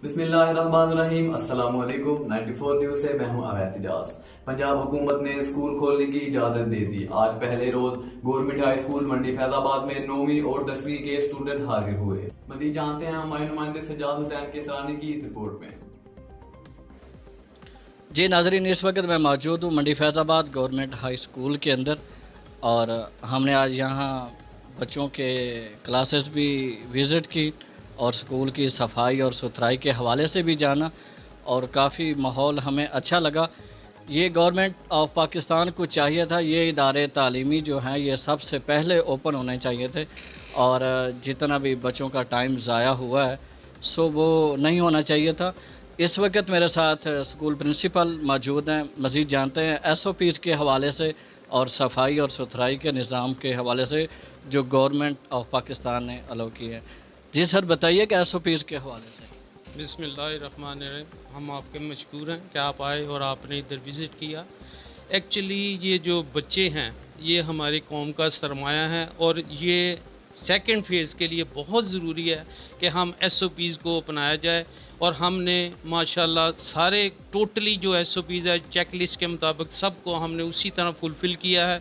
بسم اللہ الرحمن الرحیم، السلام علیکم۔ 94 نیوز سے میں ہوں اویس اجاز۔ پنجاب حکومت نے اسکول کھولنے کی اجازت دے دی۔ آج پہلے روز گورنمنٹ ہائی اسکول منڈی فیض آباد میں 9ویں اور 10ویں کے اسٹوڈنٹ حاضر ہوئے۔ مزید جانتے ہیں ہمارے نمائندے سجاد حسین کیسرانی کی اس رپورٹ میں۔ جی ناظرین، اس وقت میں موجود ہوں منڈی فیض آباد گورنمنٹ ہائی اسکول کے اندر، اور ہم نے آج یہاں بچوں کے کلاسز بھی وزٹ کی اور اسکول کی صفائی اور ستھرائی کے حوالے سے بھی جانا، اور کافی ماحول ہمیں اچھا لگا۔ یہ گورنمنٹ آف پاکستان کو چاہیے تھا، یہ ادارے تعلیمی جو ہیں یہ سب سے پہلے اوپن ہونے چاہیے تھے، اور جتنا بھی بچوں کا ٹائم ضائع ہوا ہے وہ نہیں ہونا چاہیے تھا۔ اس وقت میرے ساتھ اسکول پرنسپل موجود ہیں، مزید جانتے ہیں ایس او پیز کے حوالے سے اور صفائی اور ستھرائی کے نظام کے حوالے سے جو گورنمنٹ آف پاکستان نے الاؤ کی ہے۔ جی سر، بتائیے کہ ایس او پیز کے حوالے سے۔ بسم اللہ الرحمن الرحیم، ہم آپ کے مشکور ہیں کہ آپ آئے اور آپ نے ادھر وزٹ کیا۔ ایکچولی یہ جو بچے ہیں یہ ہماری قوم کا سرمایہ ہیں، اور یہ سیکنڈ فیز کے لیے بہت ضروری ہے کہ ہم ایس او پیز کو اپنایا جائے، اور ہم نے ماشاءاللہ سارے ٹوٹلی جو ایس او پیز ہے چیک لسٹ کے مطابق سب کو ہم نے اسی طرح فلفل کیا ہے۔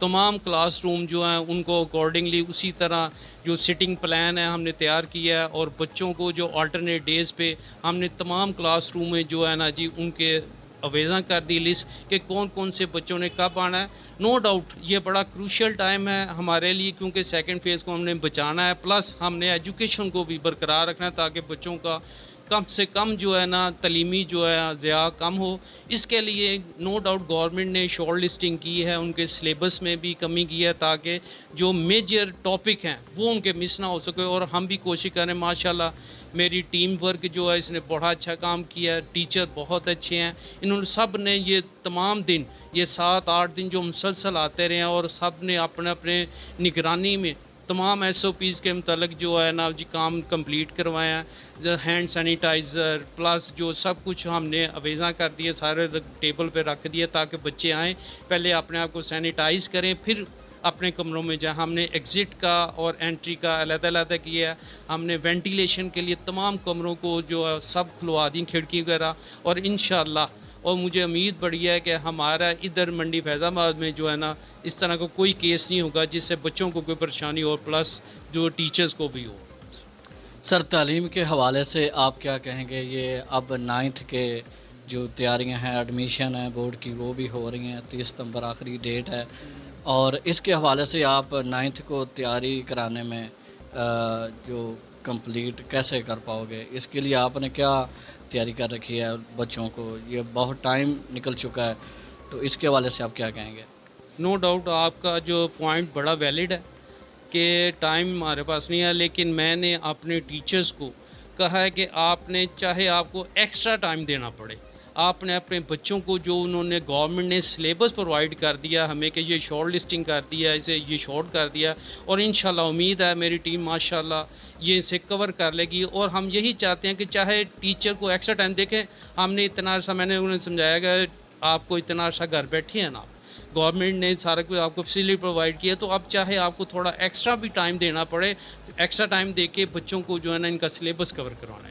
تمام کلاس روم جو ہیں ان کو اکارڈنگلی اسی طرح جو سٹنگ پلان ہے ہم نے تیار کیا ہے، اور بچوں کو جو آلٹرنیٹ ڈیز پہ ہم نے تمام کلاس روم میں جو ہے نا جی ان کے اویزاں کر دی لسٹ کہ کون کون سے بچوں نے کب آنا ہے۔ نو ڈاؤٹ یہ بڑا کروشل ٹائم ہے ہمارے لیے، کیونکہ سیکنڈ فیز کو ہم نے بچانا ہے، پلس ہم نے ایجوکیشن کو بھی برقرار رکھنا ہے تاکہ بچوں کا کم سے کم جو ہے نا تعلیمی جو ہے ضیاع کم ہو۔ اس کے لیے نو ڈاؤٹ گورنمنٹ نے شارٹ لسٹنگ کی ہے، ان کے سلیبس میں بھی کمی کی ہے تاکہ جو میجر ٹاپک ہیں وہ ان کے مس نہ ہو سکے، اور ہم بھی کوشش کریں۔ ماشاءاللہ میری ٹیم ورک جو ہے اس نے بڑا اچھا کام کیا ہے، ٹیچر بہت اچھے ہیں، انہوں نے سب نے یہ تمام دن یہ 7-8 دن جو مسلسل آتے رہے ہیں، اور سب نے اپنے اپنے نگرانی میں تمام ایس او پیز کے متعلق جو ہے نا جی کام کمپلیٹ کروایا ہے۔ ہینڈ سینیٹائزر پلس جو سب کچھ ہم نے اویزاں کر دیے، سارے ٹیبل پہ رکھ دیے تاکہ بچے آئیں پہلے اپنے آپ کو سینیٹائز کریں، پھر اپنے کمروں میں جائیں۔ ہم نے ایگزٹ کا اور انٹری کا علیحدہ علیحدہ کیا ہے۔ ہم نے وینٹیلیشن کے لیے تمام کمروں کو جو ہے سب کھلوا دیں، کھڑکی وغیرہ، اور انشاءاللہ اور مجھے امید بڑی ہے کہ ہمارا ادھر منڈی فیض آباد میں جو ہے نا اس طرح کا کوئی کیس نہیں ہوگا جس سے بچوں کو کوئی پریشانی ہو، پلس جو ٹیچرز کو بھی ہو۔ سر، تعلیم کے حوالے سے آپ کیا کہیں گے؟ یہ اب 9th کے جو تیاریاں ہیں، ایڈمیشن ہیں بورڈ کی، وہ بھی ہو رہی ہیں، 30 ستمبر آخری ڈیٹ ہے، اور اس کے حوالے سے آپ 9th کو تیاری کرانے میں جو کمپلیٹ کیسے کر پاؤ گے؟ اس کے لیے آپ نے کیا تیاری کر رکھی ہے بچوں کو؟ یہ بہت ٹائم نکل چکا ہے، تو اس کے حوالے سے آپ کیا کہیں گے؟ نو ڈاؤٹ آپ کا جو پوائنٹ بڑا ویلڈ ہے کہ ٹائم ہمارے پاس نہیں ہے، لیکن میں نے اپنے ٹیچرز کو کہا ہے کہ آپ نے چاہے آپ کو ایکسٹرا ٹائم دینا پڑے، آپ نے اپنے بچوں کو جو انہوں نے گورنمنٹ نے سلیبس پرووائڈ کر دیا ہمیں کہ یہ شارٹ لسٹنگ کر دیا، اسے یہ شارٹ کر دیا، اور انشاءاللہ امید ہے میری ٹیم ماشاءاللہ یہ اسے کور کر لے گی۔ اور ہم یہی چاہتے ہیں کہ چاہے ٹیچر کو ایکسٹرا ٹائم دیکھیں، ہم نے اتنا عرصہ میں نے انہیں سمجھایا کہ آپ کو اتنا عرصہ گھر بیٹھے ہیں نا، گورنمنٹ نے سارا کچھ آپ کو فیسلٹی پرووائڈ کیا، تو اب چاہے آپ کو تھوڑا ایکسٹرا بھی ٹائم دینا پڑے، ایکسٹرا ٹائم دے کے بچوں کو جو ہے نا ان کا سلیبس کور کروانا ہے۔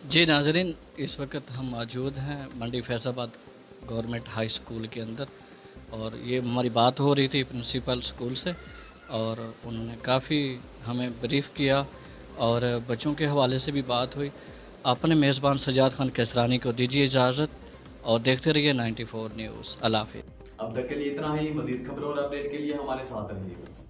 جی ناظرین، اس وقت ہم موجود ہیں منڈی فیض آباد گورنمنٹ ہائی اسکول کے اندر، اور یہ ہماری بات ہو رہی تھی پرنسپل اسکول سے، اور انہوں نے کافی ہمیں بریف کیا اور بچوں کے حوالے سے بھی بات ہوئی۔ اپنے میزبان سجاد خان کیسرانی کو دیجیے اجازت، اور دیکھتے رہیے 94 نیوز۔ اللہ حافظ۔ اب تک کے لیے اتنا ہی، مزید خبروں اور اپڈیٹ کے لیے ہمارے ساتھ رہیے گا۔